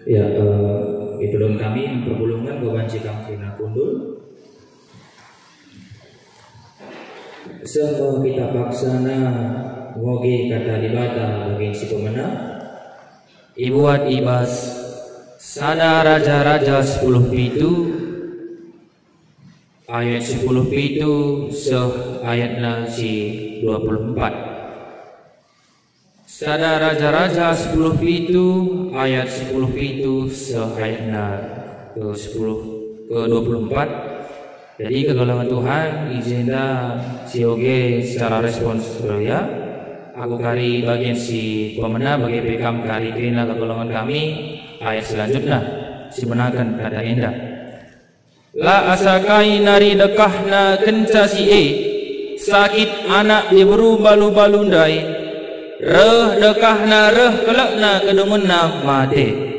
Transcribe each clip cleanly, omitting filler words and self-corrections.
Ya, ipulun kami memperpulungan babanci kang kina kundul. Semua kita paksana ngoge kata libata bagi si pemenang. Ibuat ibas sada raja-raja 10 pitu ayat 10 pitu seh ayatna si 24. Sada raja-raja 10 pitu ayat 10 pitu seh ayatna ke 10 ke 24. Jadi kegolongan Tuhan izinda si oge secara respons ya. Aku kari bagian si pemenang bagi pekam kari kena kegolongan kami ayat selanjutnya si menakan kata indah. La asakai nari dekahna kenca si sakit anak diburu balu-balundai reh dekahna reh kelakna kedemenna mate.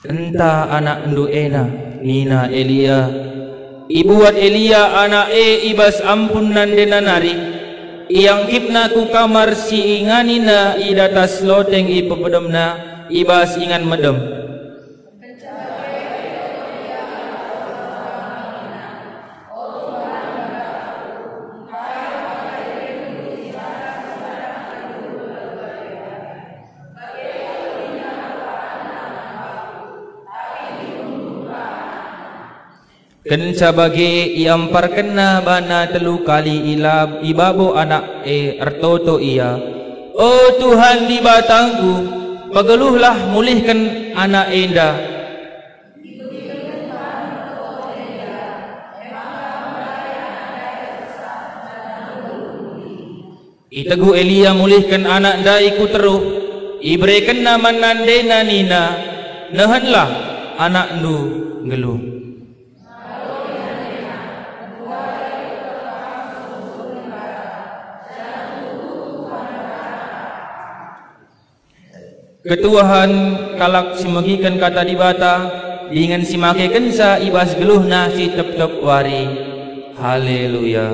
Entah anak ndu ena nina Elia ibuat Elia anak ibas ampun nandena nari yang kipna ku kamar si inganina idatas loteng ipepedemna ibas ingan medem. Kenca bagi iampar kena bana telu kali ilab ibabo anak ertoto ia. Oh Tuhan di batangku, pageluhlah mulihkan anak enda. Itegu Elia mulihkan anak daiku teruh, ibrekan nama nandena nina, nehanlah anak ndu ngeluh. Ketuahan kalak simegikan kata dibata dengan simake kensa ibas geluh nasi tep-tep wari. Haleluya.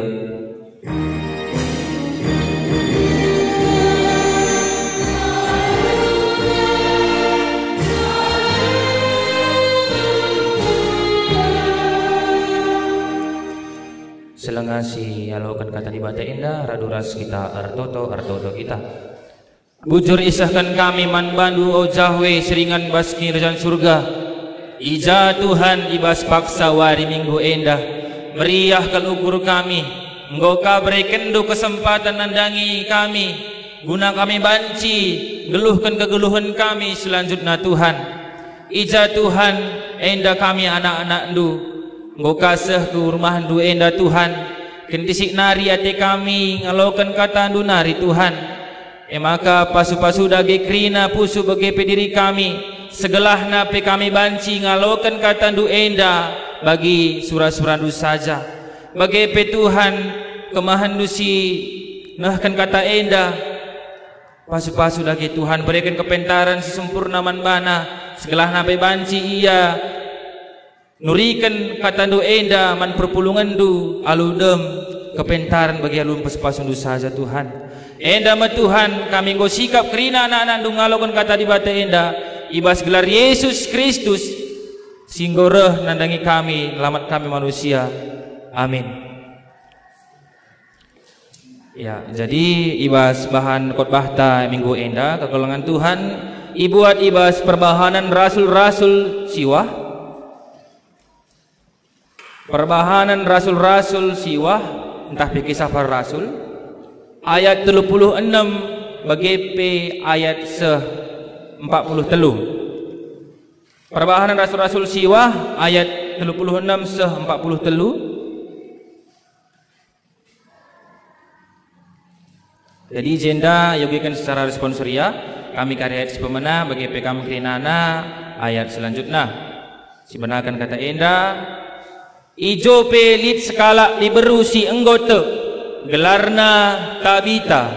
Selengasi alokan kata dibata indah raduras kita artoto kita. Bujur isahkan kami man bandu o jahwe seringan baski rejan surga. Ija Tuhan ibas paksa wari minggu endah meriah kelugur kami. Engkau beri kendu kesempatan nandangi kami. Guna kami banci geluhkan kegeluhan kami selanjutnya Tuhan. Ija Tuhan endah kami anak-anak ndu. Engkau kasih ke rumah ndu endah Tuhan. Kentisik nari ate kami ngalokan kata ndu nari Tuhan. Maka pasu-pasu dagi krina pusu bagi pediri kami segelah nape kami banci ngalokan kata ndu enda bagi surah-surah ndu saja bagi pe Tuhan kemahan ndu si nahkan kata enda pasu-pasu dagi Tuhan berikan kepentaran si sempurna man bana segelah nape banci iya nurikan kata ndu enda man perpulungan ndu aludem kepentaran bagi alun pasu-pasu ndu saja Tuhan. Enda ma Tuhan kami nggo sikap kerina anak-anak ngalokan kata di bata enda ibas gelar Yesus Kristus singgoreh nandangi kami lamat kami manusia. Amin. Ya, jadi ibas bahan khotbah ta minggu enda kegolongan Tuhan ibuat ibas perbahanan rasul-rasul siwah. Perbahanan rasul-rasul siwah entah pikisah para rasul ayat 36 bagi P ayat 43. Perbahanan rasul-rasul siwah ayat 36 seh 43. Jadi jenda yogikan secara responsoria kami karya ayat sepemena bagi P kami kerinana ayat selanjutnya. Sibenakan kata enda ijo pelit sekala liberu si enggote gelarna Tabita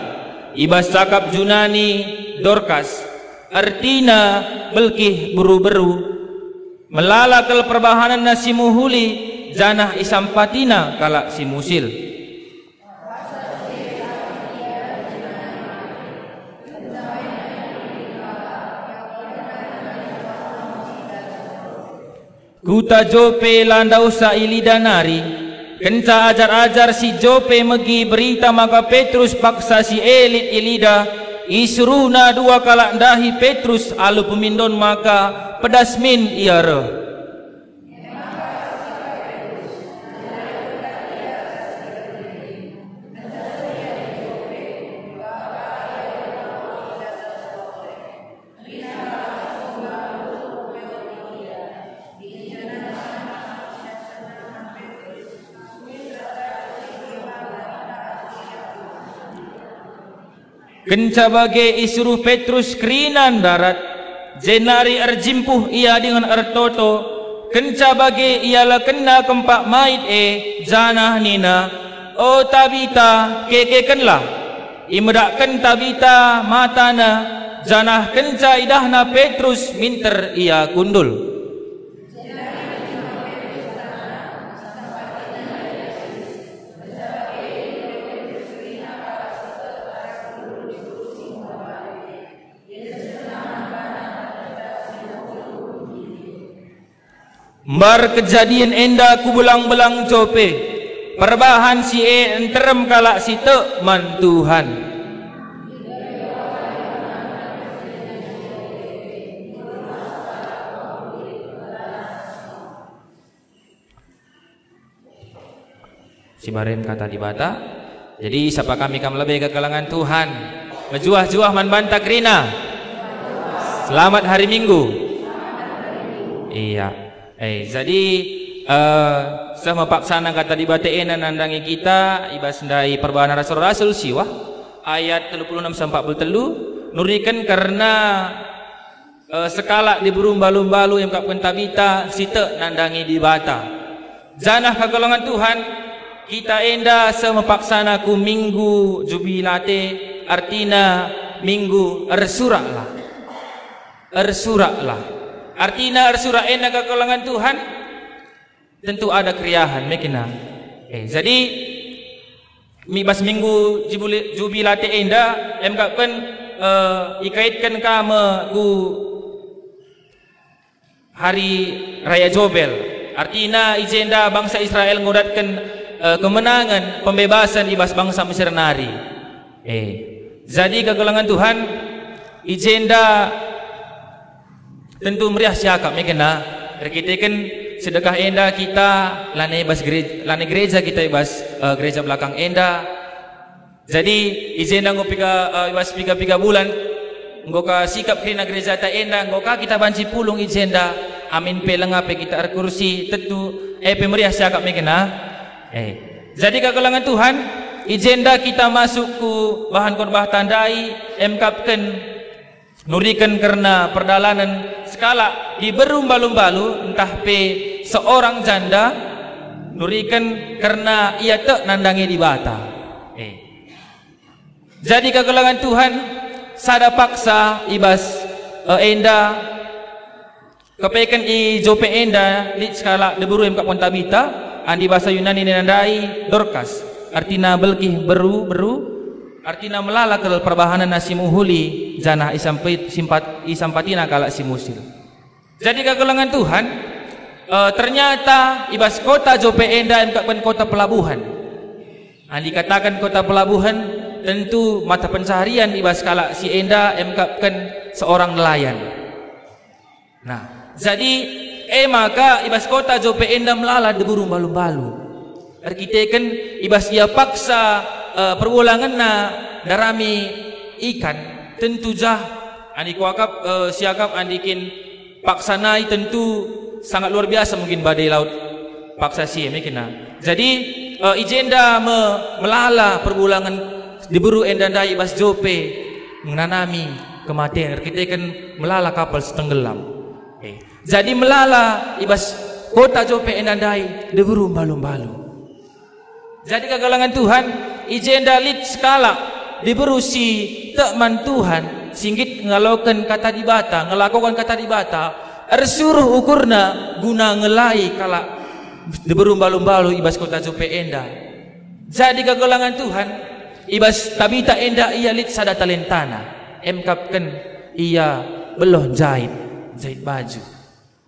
ibas cakap Junani Dorcas artina belkih beru-beru, melala kel perbahanan nasi muhuli, janah isampatina kalak si musil. Kuta Jope landau sa ilidanari, kenca ajar-ajar si Jope megi berita maka Petrus paksa si elit ilida, isruna dua kalak dahi Petrus alu pemindon maka pedasmin iara. Kenca bagai isuruh Petrus kerinan darat, jenari erjimpuh ia dengan ertoto, kenca bagai ialah kena kempak mait janah nina, oh Tabita kekekenlah, imedakkan Tabita matana, janah kenca idahna Petrus minter ia kundul. Bar kejadian enda ku belang-belang Jope, perbahan si enterem kalak si te man Tuhan. Si barem kata di bata, jadi siapa kami kam lebih ke kalangan Tuhan, menjuah-juah man bantak rina. Selamat hari Minggu. Iya. Jadi sama paksana kata di bateina nandangi kita ibas ndai perbahanan rasul-rasul siwah ayat 36-43 nurikan karena sekala di berumbalu-balu yang kapken Tabita site nandangi di bata janah kagolongan Tuhan kita enda sama paksana ku minggu jubilate artina minggu ersuraklah artinya arsura ena ke kalangan Tuhan tentu ada kriahan mekina. Jadi mibas minggu jubilate enda emkapkan ikaitkan kama ku hari raya Jobel. Artinya ijenda bangsa Israel ngodatkan kemenangan pembebasan ibas bangsa Mesir nari. Jadi ke kalangan Tuhan ijenda tentu meriah siakap mekena kita kan sedekah enda kita lane gereja kita ibas gereja belakang enda jadi izin nggo ibas piga bulan nggo ka sikap kena gereja ta enda nggo ka kita banci pulung izenda amin pe lengape kita kursi tentu meriah siakap mekena jadi kekalangan Tuhan izenda kita masuk ku bahan korbah tandai emkapkan nurikan karena perdalanan skala di berumbalu-balu entah pe seorang janda nurikan karena ia tak nandangi di bata. Jadi kekalangan Tuhan sada paksa ibas enda kepekan i Jope enda di skala de buru emkap Tabita andi bahasa Yunani nandai Dorcas artina belkih beru artinya melala ke perbahanan nasi muhuli janah isampatina kalak si musil. Jadi kekalangan Tuhan ternyata ibas kota Jope enda emkapkan kota pelabuhan. Dikatakan kota pelabuhan tentu mata pencaharian ibas kalak si enda emkapkan seorang nelayan. Nah jadi maka ibas kota Jope enda melala deburu balu-balu. Arkiteken ibas ia paksa perbulangan na darami ikan tentu jah andi kuakap siakap andikin paksanai tentu sangat luar biasa mungkin badai laut paksa si mekina. Jadi ijenda melala perbulangan diburu endandai ibas Jope menanami kematian kita kan melala kapal setenggelam. Jadi melala ibas kota Jope endandai diburu balu-balu. Jadi kekalangan Tuhan ijenda lit skala diberusi tekman Tuhan singgit ngalakukan kata dibata ersuruh ukurna guna ngelai kala berumbalu-balu ibas kota Jope enda. Jadi kegelangan Tuhan ibas tabita enda ia lit sada talentana emkapkan ia beloh jahit baju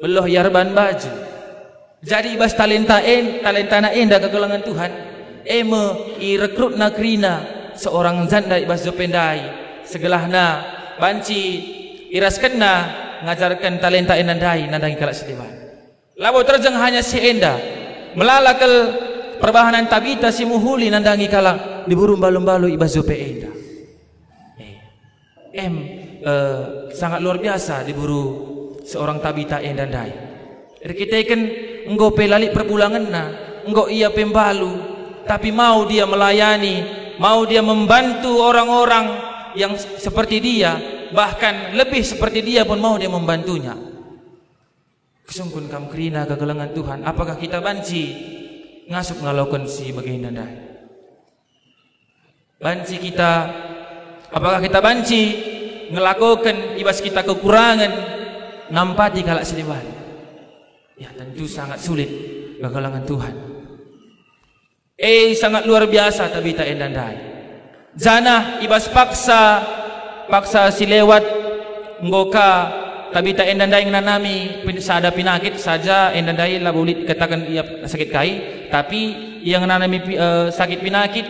beloh yarban baju. Jadi ibas talentana enda kegelangan Tuhan i rekrut nakrina seorang janda ibas Jopendai segelahna banci iraskenna ngajarkan talenta endandai nandangi kalak sedewan. Labo terjeng hanya si enda melalakal perbahanan tabita si muhuli nandangi kalak diburu balu-balu ibas Jope enda. Sangat luar biasa diburu seorang tabita endandai. Kita kan enggo pelalik perbulangan na enggo ia pembalu tapi mau dia melayani, mau dia membantu orang-orang yang seperti dia, bahkan lebih seperti dia pun mau dia membantunya. Kesungkun kam kerina kegelangan Tuhan, apakah kita banci ngasup ngalakukan si bagian nandai? Banci kita, apakah kita banci ngelakukan ibas kita kekurangan nampati kalak sedewan? Ya tentu sangat sulit kegelangan Tuhan. Sangat luar biasa tabita endandai. Jana ibas paksa si lewat ngoka tabita endandai nanami sada pinakit saja endandai lah boleh dikatakan ia sakit kai, tapi yang nanami sakit pinakit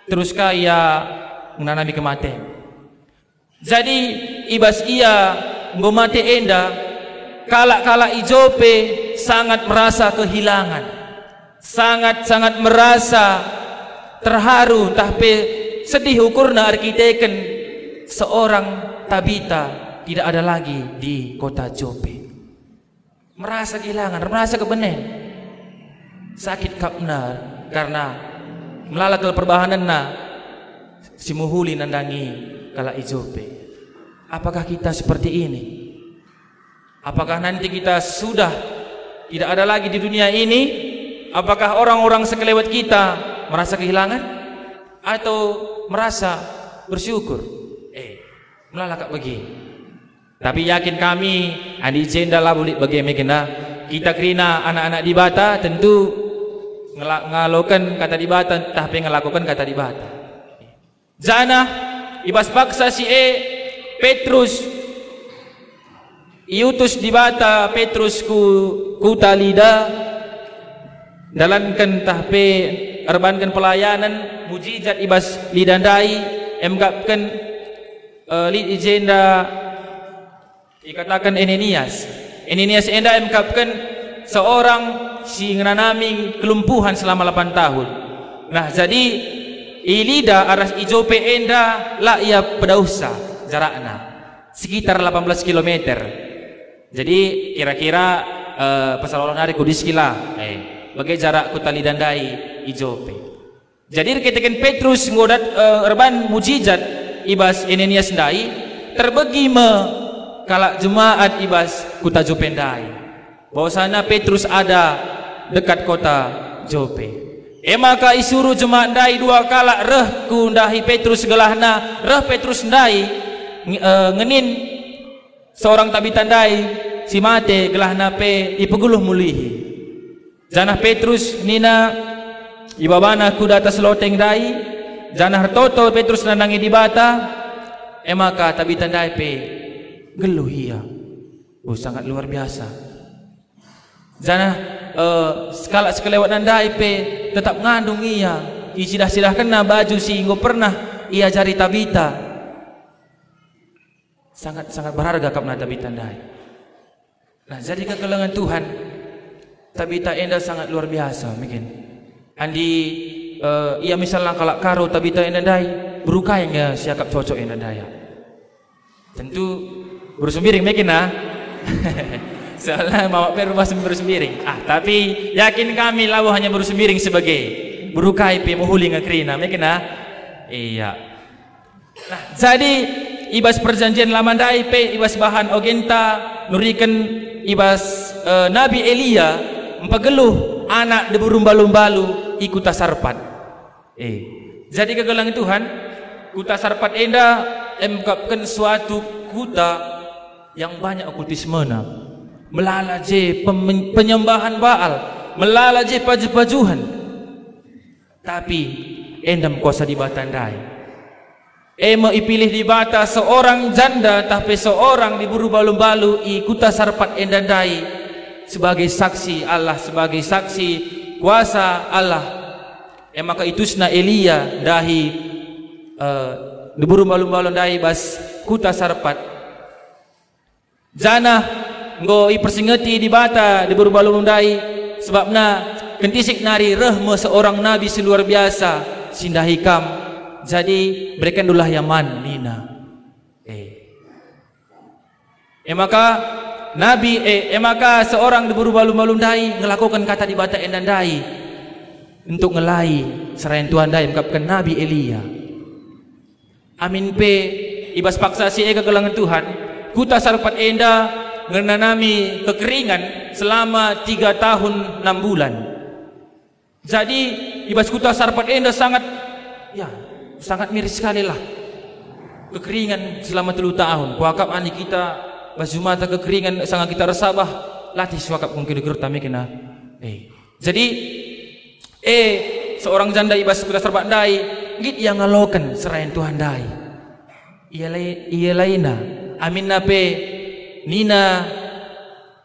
teruskah ia nanami kematian. Jadi ibas ia ngomate enda kala Jope sangat merasa kehilangan, sangat merasa terharu tapi sedih ukurna arkiteken seorang tabita tidak ada lagi di kota Jope. Merasa kehilangan, merasa kebenen, sakit kapna karena melalakal perbahanan na si muhuli nandangi kala Jope. Apakah kita seperti ini? Apakah nanti kita sudah tidak ada lagi di dunia ini? Apakah orang-orang sekelewat kita merasa kehilangan atau merasa bersyukur? Melalak bagi. Tapi yakin kami andi jenda lah boleh bagi mekena kita kerina anak-anak di Bata tentu ngalakukan kata di Bata tapi ngelakukan kata di Bata. Jana ibas paksa si Petrus iutus di Bata Petrus ku talida dalankan tahpe erbankan pelayanan mujizat ibas lidandai emgapkan lid ijenda dikatakan Enenias enda emgapkan seorang si nganami kelumpuhan selama 8 tahun. Nah jadi ilida aras Jope enda lah ia pedausa jarakna sekitar 18 km. Jadi kira-kira pasalolon hari kudis kila bagai jarak kota lidandai Jope. Jadi ketika Petrus ngodat erban mujizat ibas Enenias ndai terbagi kalak jemaat ibas kota Jope ndai bahwasanya Petrus ada dekat kota Jope. Maka isuruh jemaat ndai 2 kalak reh kundahi Petrus gelahna reh Petrus ndai ngenin seorang tabita ndai si mate gelahna pe ipeguluh mulihi. Janah Petrus nina ibabana kuda atas loteng dai janah hartoto Petrus nanangi di Bata maka tabita ndai pe geluh ia. Sangat luar biasa. Janah sekala sekelewat nandai pe tetap ngandung ia isidah-sidah kena baju sehingga pernah ia cari tabita. Sangat berharga kapna tabita ndai. Nah jadi kegelangan Tuhan tabita enda sangat luar biasa mungkin. Andi ia misalnya kalak karo tabita enda ndai berukai yang siakap cocok enda ndaya. Tentu berusembiring mungkin nah. Soalnya mawak per rumah berusembiring. Tapi yakin kami lawu hanya berusembiring sebagai berukai pe muhuli ngakrina mungkin nah. Iya. Nah jadi ibas perjanjian lama ndai pe ibas bahan ogenta nurikan ibas Nabi Elia empageluh anak deburumbalu-balu ikuta sarpat. Jadi kegelangan Tuhan kuta sarpat enda emkapkan suatu kuta yang banyak okultisme na, melala je penyembahan Baal, melala je paju-pajuhan. Tapi endam kuasa di batandai. Ema ipilih di bata seorang janda tapi seorang diburu balu-balu i kuta sarpat endandai sebagai saksi Allah, sebagai saksi kuasa Allah. Maka itusna Elia dahi diburu balu-balu dai bas kuta sarpat. Jana nggo i persingeti di bata diburu balu-balu dai sebabna kentisik nari rahma seorang nabi seluar biasa sindahikam. Jadi berikan dulu yaman lina. Maka Nabi maka seorang diburu balu-balu dai ngelakukan kata di bata endandai untuk ngelai serayan Tuhan dai mengapkan Nabi Elia. Amin pe ibas paksa si kegelangan Tuhan kuta sarpat enda ngenanami kekeringan selama 3 tahun 6 bulan. Jadi ibas kuta sarpat enda sangat miris sekali lah kekeringan selama 3 tahun. Kuakap ani kita basumata kekeringan sangat kita resabah latih suakap kung kira kami kena. Jadi seorang janda ibas kuda serbat dai git yang ngalokan serayan Tuhan dai. Ia laina amin nape nina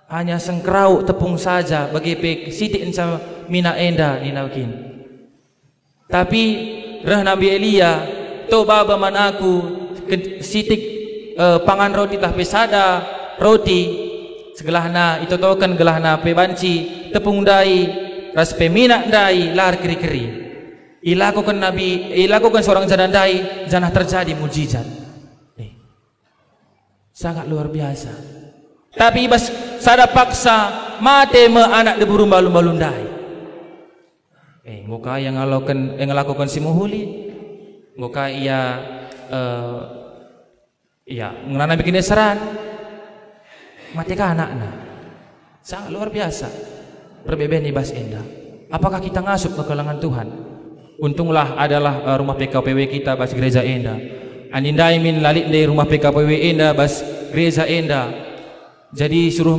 hanya sengkrau tepung saja bagi pe siti ensa mina enda nina kin. Tapi rah Nabi Elia to baba man aku sitik pangan roti tah pesada roti segelahna itu token gelahna pe banci tepung dai ras pe mina dai lar keri-keri ilakukan seorang janda dai janah terjadi mujizat. Sangat luar biasa. Tapi bas sada paksa mate me anak diburu balun-balun dai. Ngoka yang ngelakukan si muhuli, ngoka ia ngerana bikin esaran, mati ka anakna. Sangat luar biasa. Perbedaan ibas endah. Apakah kita ngasup ke kalangan Tuhan? Untunglah adalah rumah PKPW kita bas gereja endah. Anindai min lalik dari rumah PKPW endah bas gereja endah. Jadi suruh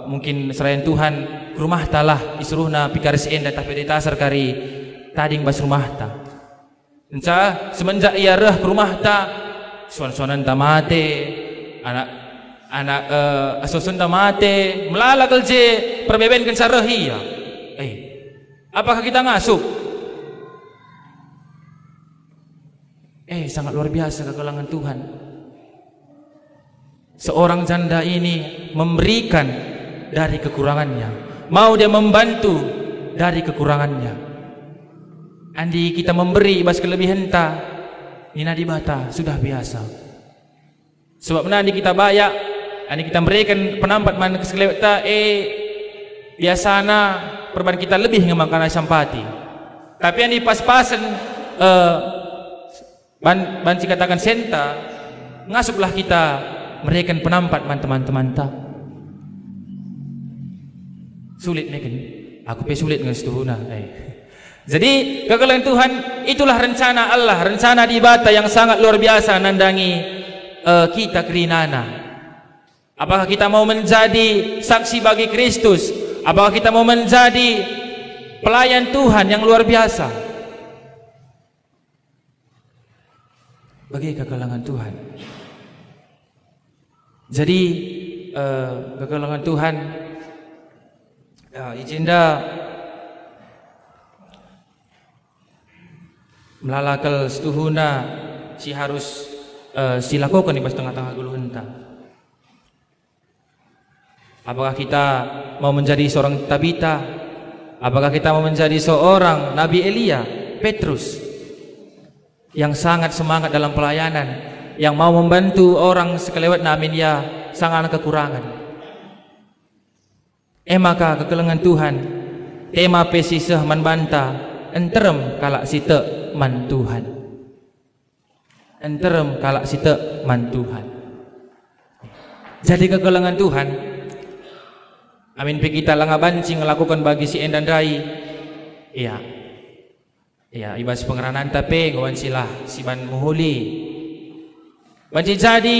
mungkin serayan Tuhan ke rumah talah disuruhna pikaris enda tapi ditasar kari tading bas rumah ta. Enca semenjak ia reh ke rumah ta suan-suanan tamate anak asusun tamate melala kelje perbeben kan sareh iya. Apakah kita ngasup? Sangat luar biasa kekalangan Tuhan. Seorang janda ini memberikan dari kekurangannya, mau dia membantu dari kekurangannya. Andi kita memberi bas kelebihan ta nina di bata sudah biasa. Sebab nanti kita bayak, andi kita berikan penampat man keselewet ta biasana perban kita lebih ngemakan sampati. Tapi andi pas-pasan banci katakan senta ngasuplah kita mereka penampat teman-teman tak sulit mungkin aku sulit dengan setuhuna. Jadi kekalahan Tuhan itulah rencana Allah, rencana di bata yang sangat luar biasa nandangi kita kerinana. Apakah kita mau menjadi saksi bagi Kristus? Apakah kita mau menjadi pelayan Tuhan yang luar biasa bagi kekalangan Tuhan? Jadi kekalangan Tuhan izinda melalakal setuhuna si harus silakukan di pas tengah-tengah gulu henta. Apakah kita mau menjadi seorang Tabita? Apakah kita mau menjadi seorang Nabi Elia, Petrus yang sangat semangat dalam pelayanan, yang mau membantu orang sekelewat namin ya sangat kekurangan. Maka kekelengan Tuhan tema pesisah manbanta enterem kalak site man Tuhan, enterem kalak site man Tuhan. Jadi kekelengan Tuhan amin pe kita langa banci ngelakukan bagi si endandai iya ibas pengeranan tapi ngawan silah si ban muhuli banci jadi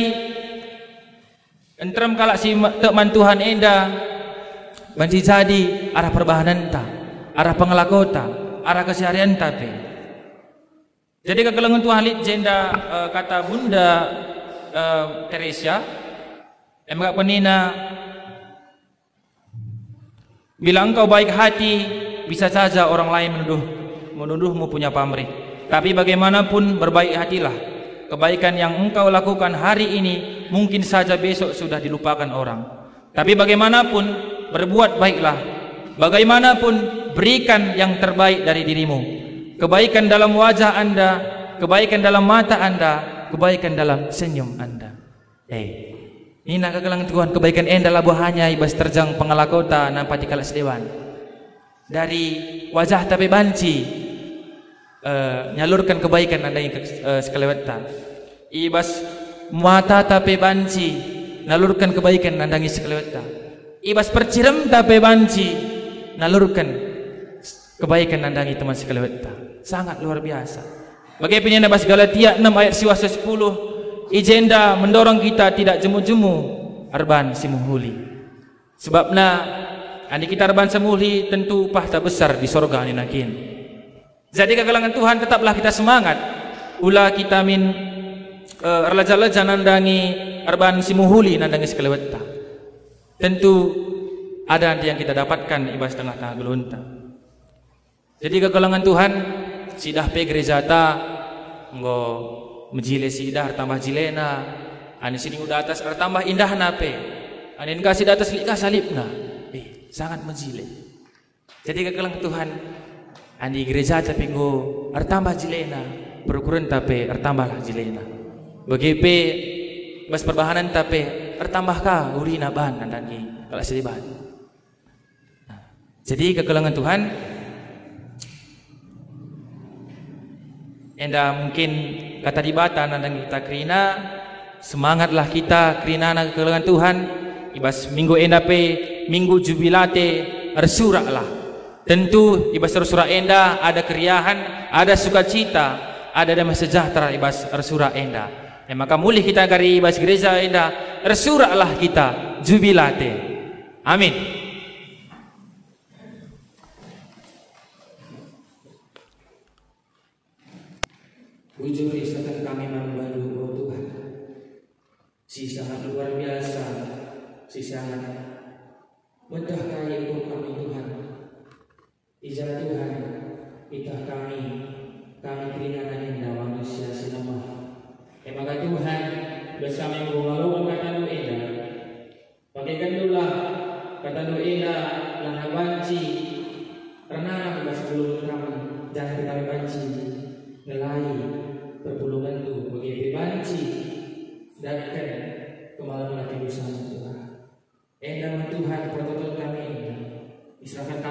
entrem kalak si tekman Tuhan enda banci jadi arah perbahanan ta, arah pengelakota, arah keseharian tapi. Jadi kegelengan Tuhan lit jenda kata Bunda Teresia emang penina bila engkau baik hati bisa saja orang lain menuduhmu punya pamrih, tapi bagaimanapun berbaik hatilah. Kebaikan yang engkau lakukan hari ini mungkin saja besok sudah dilupakan orang, tapi bagaimanapun berbuat baiklah. Bagaimanapun berikan yang terbaik dari dirimu. Kebaikan dalam wajah anda, kebaikan dalam mata anda, kebaikan dalam senyum anda. Ini nak kegelang Tuhan, kebaikan anda lah buahnya ibas terjang pengalakota nampak di kalas dewan. Dari wajah tapi banci nyalurkan kebaikan anda yang sekelewatan. Ibas mata tapi banci nalurkan kebaikan anda yang sekelewatan. Ibas percirem tapi banci nalurkan kebaikan anda yang teman sekelewatan. Sangat luar biasa. Bagaimana bahasa Galatia 6 ayat 10, ijenda mendorong kita tidak jemu-jemu arban simuhuli. Sebabna andi kita arban simuhuli tentu upah tak besar di sorga ni nakin. Jadi kegelangan Tuhan tetaplah kita semangat. Ulah kita min erlaja-laja nandangi arban simuhuli nandangi sekelewata. Tentu ada yang kita dapatkan ibas tengah-tengah gelunta. Jadi kegelangan Tuhan sidah pe gereja ta nggo mejile sidah tambah jilena ani sini udah atas tambah indah nape ani kasih atas lika salibna sangat mejile. Jadi kegelang Tuhan andi gereja tapi nggo tambah jilena perukuran tapi tambahlah jilena begipe bas perbahanan tapi tambah ka urina ban nandangi kalau selibat. Jadi kegelangan Tuhan enda mungkin kata di bata nandang kita krina semangatlah kita krina na kegelangan Tuhan ibas minggu enda pe minggu jubilate ersurak lah. Tentu ibas ersurak enda ada keriahan, ada sukacita, ada damai sejahtera ibas ersurak enda. Maka mulih kita dari ibas gereja enda ersuraklah kita jubilate. Amin. Bujur isahkan kami membantu oh Tuhan. Si sangat luar biasa, si sangat mudah kaya untuk kami Tuhan. Ijazah Tuhan, itah kami keringanan indah manusia sinamah. Maka Tuhan bersama yang mengalukan kata doa pakaikan dululah kata doa lah banci karena sebelum kami jangan kita banci ngelai perpulungan tu bagi banci datang kemaluan hati dosa Tuhan. Endang Tuhan protokol kami diserahkan